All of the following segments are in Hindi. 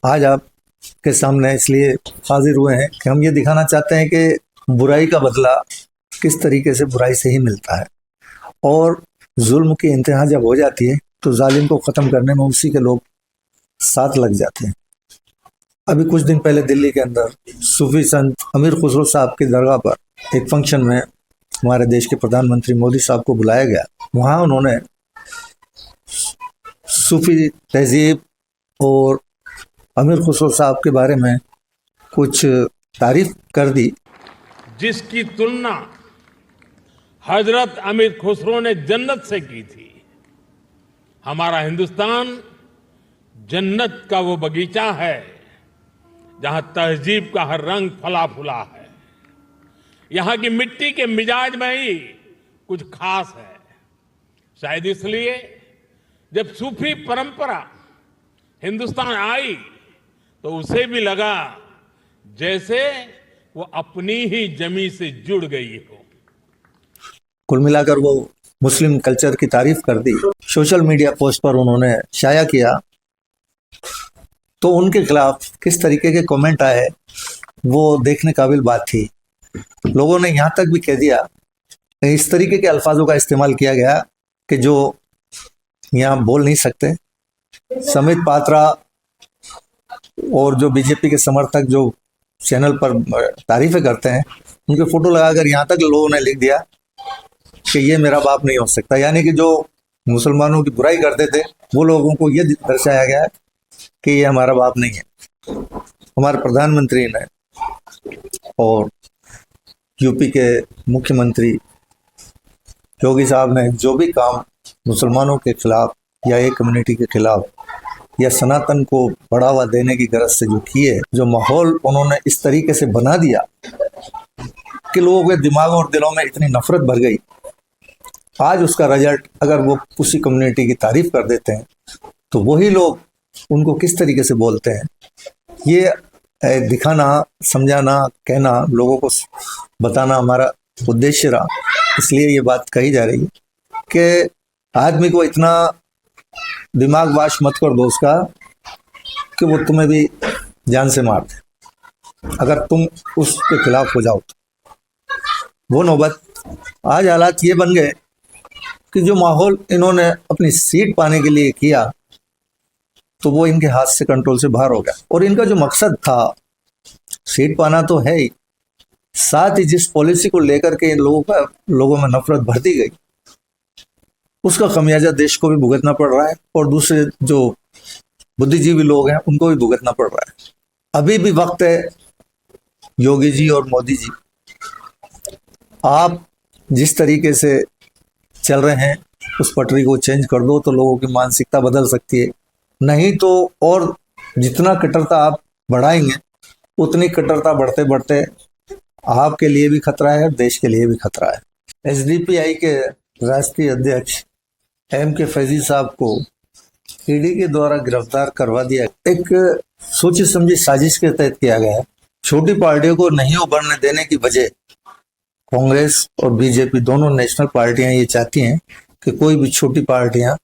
आज आपके सामने इसलिए हाजिर हुए हैं कि हम ये दिखाना चाहते हैं कि बुराई का बदला किस तरीके से बुराई से ही मिलता है, और जुल्म की इंतहा जब हो जाती है तो जालिम को ख़त्म करने में उसी के लोग साथ लग जाते हैं। अभी कुछ दिन पहले दिल्ली के अंदर सूफी संत अमीर खुसरो साहब की दरगाह पर एक फंक्शन में हमारे देश के प्रधानमंत्री मोदी साहब को बुलाया गया। वहाँ उन्होंने सूफी तहजीब और अमीर खुसरो साहब के बारे में कुछ तारीफ कर दी, जिसकी तुलना हजरत अमीर खुसरो ने जन्नत से की थी। हमारा हिंदुस्तान जन्नत का वो बगीचा है जहां तहजीब का हर रंग फला फूला है। यहां की मिट्टी के मिजाज में ही कुछ खास है। शायद इसलिए जब सूफी परंपरा हिंदुस्तान आई तो उसे भी लगा जैसे वो अपनी ही जमी से जुड़ गई हो। कुल मिलाकर वो मुस्लिम कल्चर की तारीफ कर दी। सोशल मीडिया पोस्ट पर उन्होंने शाया किया तो उनके खिलाफ किस तरीके के कमेंट आए वो देखने काबिल बात थी। लोगों ने यहाँ तक भी कह दिया, इस तरीके के अल्फाजों का इस्तेमाल किया गया कि जो यहाँ बोल नहीं सकते। समित पात्रा और जो बीजेपी के समर्थक जो चैनल पर तारीफें करते हैं, उनके फोटो लगाकर यहाँ तक लोगों ने लिख दिया कि ये मेरा बाप नहीं हो सकता। यानी कि जो मुसलमानों की बुराई करते थे वो लोगों को ये दर्शाया गया कि ये हमारा बाप नहीं है। हमारे प्रधानमंत्री ने और यूपी के मुख्यमंत्री योगी साहब ने जो भी काम मुसलमानों के खिलाफ या एक कम्युनिटी के खिलाफ या सनातन को बढ़ावा देने की गरज से जो किए, जो माहौल उन्होंने इस तरीके से बना दिया कि लोगों के दिमाग और दिलों में इतनी नफरत भर गई। आज उसका रिजल्ट अगर वो उसी कम्युनिटी की तारीफ कर देते हैं तो वही लोग उनको किस तरीके से बोलते हैं, ये दिखाना, समझाना, कहना, लोगों को बताना हमारा उद्देश्य रहा। इसलिए ये बात कही जा रही है कि आदमी को इतना दिमाग वाश मत कर दो उसका कि वो तुम्हें भी जान से मार दे अगर तुम उसके खिलाफ हो जाओ तो। वो नौबत आज हालात ये बन गए कि जो माहौल इन्होंने अपनी सीट पाने के लिए किया तो वो इनके हाथ से कंट्रोल से बाहर हो गया। और इनका जो मकसद था सीट पाना तो है ही, साथ ही जिस पॉलिसी को लेकर के इन लोगों में नफरत भर दी गई उसका खमियाजा देश को भी भुगतना पड़ रहा है और दूसरे जो बुद्धिजीवी लोग हैं उनको भी भुगतना पड़ रहा है। अभी भी वक्त है योगी जी और मोदी जी, आप जिस तरीके से चल रहे हैं उस पटरी को चेंज कर दो तो लोगों की मानसिकता बदल सकती है। नहीं तो और जितना कट्टरता आप बढ़ाएंगे उतनी कट्टरता बढ़ते बढ़ते आपके लिए भी खतरा है, देश के लिए भी खतरा है। एसडीपीआई के राष्ट्रीय अध्यक्ष के फैजी साहब को ईडी के द्वारा गिरफ्तार करवा दिया। एक सोची समझी साजिश के तहत किया गया है। छोटी पार्टियों को नहीं उभरने देने की वजह कांग्रेस और बीजेपी दोनों नेशनल पार्टियां ये चाहती हैं कि कोई भी छोटी पार्टियां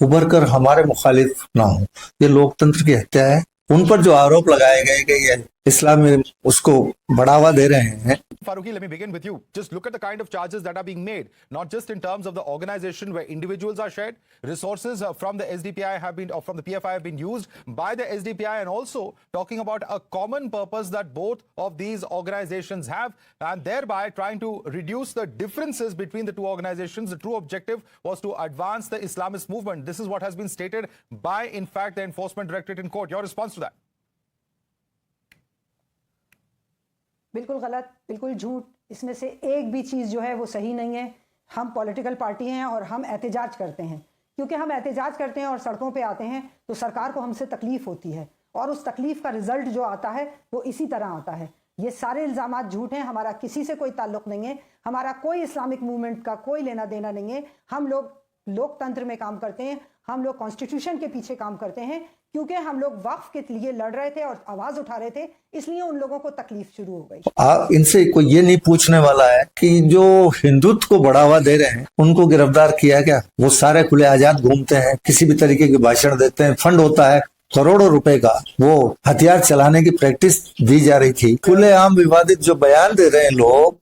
उभर कर हमारे मुखालिफ ना हो। ये लोकतंत्र की हत्या है। उन पर जो आरोप लगाए गए कि ये इस्लाम में उसको बढ़ावा दे रहे हैं। Farooqi, let me begin with you. Just look at the kind of charges that are being made, not just in terms of the organization where individuals are shared, resources from the SDPI have been, or from the PFI have been used by the SDPI, and also talking about a common purpose that both of these organizations have, and thereby trying to reduce the differences between the two organizations. The true objective was to advance the Islamist movement. This is what has been stated by, in fact, the Enforcement Directorate in court. Your response to that? बिल्कुल गलत, बिल्कुल झूठ। इसमें से एक भी चीज़ जो है वो सही नहीं है। हम पॉलिटिकल पार्टी हैं और हम एहतजाज करते हैं। क्योंकि हम एहतजाज करते हैं और सड़कों पे आते हैं तो सरकार को हमसे तकलीफ होती है और उस तकलीफ का रिजल्ट जो आता है वो इसी तरह आता है। ये सारे इल्ज़ामात झूठ हैं। हमारा किसी से कोई ताल्लुक़ नहीं है। हमारा कोई इस्लामिक मूवमेंट का कोई लेना देना नहीं है। हम लोग लोकतंत्र में काम करते हैं। हम लोग कॉन्स्टिट्यूशन के पीछे काम करते हैं क्योंकि हम लोग वक्फ के लिए लड़ रहे थे और आवाज उठा रहे थे, इसलिए उन लोगों को तकलीफ शुरू हो गई। इनसे कोई ये नहीं पूछने वाला है कि जो हिंदुत्व को बढ़ावा दे रहे हैं उनको गिरफ्तार किया क्या? वो सारे खुले आजाद घूमते हैं, किसी भी तरीके के भाषण देते हैं, फंड होता है करोड़ों रुपए का वो हथियार चलाने की प्रैक्टिस दी जा रही थी। खुलेआम विवादित जो बयान दे रहे हैं लोग,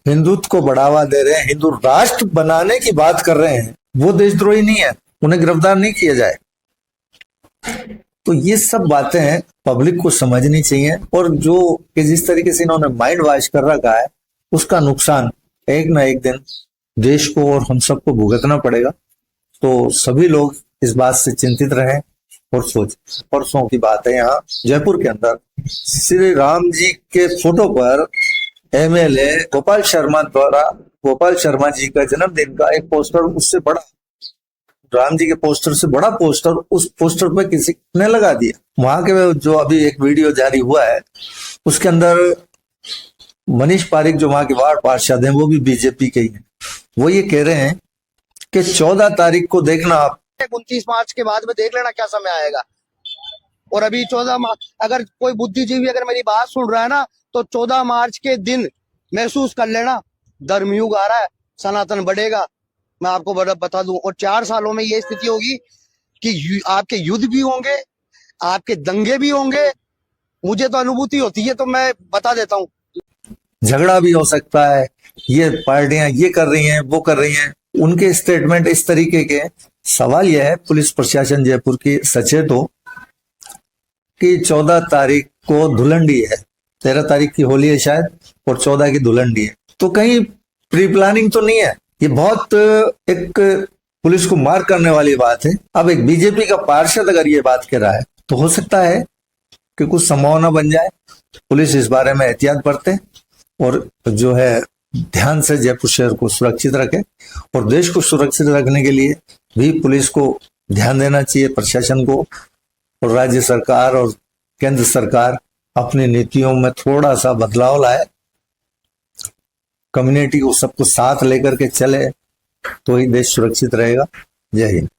हिंदुत्व को बढ़ावा दे रहे हैं, हिंदू राष्ट्र बनाने की बात कर रहे हैं, वो देशद्रोही नहीं है, उन्हें गिरफ्तार नहीं किया जाए। तो ये सब बातें पब्लिक को समझनी चाहिए, और जो कि जिस तरीके से इन्होंने माइंड वॉश कर रखा है उसका नुकसान एक ना एक दिन देश को और हम सबको भुगतना पड़ेगा। तो सभी लोग इस बात से चिंतित रहें और सोच। परसों की बात है, यहाँ जयपुर के अंदर श्री राम जी के फोटो पर एमएलए गोपाल शर्मा द्वारा गोपाल शर्मा जी का जन्मदिन का एक पोस्टर, उससे बड़ा राम जी के पोस्टर से बड़ा पोस्टर उस पोस्टर पे किसी ने लगा दिया। वहां के जो अभी एक वीडियो जारी हुआ है उसके अंदर मनीष पारिक जो वहां के वार्ड पार्षद हैं वो भी बीजेपी के ही हैं। वो ये कह रहे हैं कि 14 तारीख को देखना आप, 29 मार्च के बाद में देख लेना क्या समय आएगा। और अभी 14 मार्च, अगर कोई बुद्धिजीवी अगर मेरी बात सुन रहा है ना, तो 14 मार्च के दिन महसूस कर लेना धर्मयुग आ रहा है, सनातन बढ़ेगा। मैं आपको बता दूं, और 4 सालों में ये स्थिति होगी कि आपके युद्ध भी होंगे, आपके दंगे भी होंगे। मुझे तो अनुभूति होती है, तो मैं बता देता हूँ। झगड़ा भी हो सकता है, ये पार्टियां ये कर रही हैं, वो कर रही हैं, उनके स्टेटमेंट इस तरीके के। सवाल यह है पुलिस प्रशासन जयपुर की सचेत हो कि 14 तारीख को धुलंडी है, 13 तारीख की होली है शायद, और 14 की धुलंडी है। तो कहीं प्री प्लानिंग तो नहीं है। ये बहुत एक पुलिस को मार करने वाली बात है। अब एक बीजेपी का पार्षद अगर ये बात कह रहा है तो हो सकता है कि कुछ संभावना बन जाए। पुलिस इस बारे में एहतियात बरते और जो है ध्यान से जयपुर शहर को सुरक्षित रखे, और देश को सुरक्षित रखने के लिए भी पुलिस को ध्यान देना चाहिए, प्रशासन को। और राज्य सरकार और केंद्र सरकार अपनी नीतियों में थोड़ा सा बदलाव लाए, कम्युनिटी को सबको साथ लेकर के चले, तो ही देश सुरक्षित रहेगा। जय हिंद।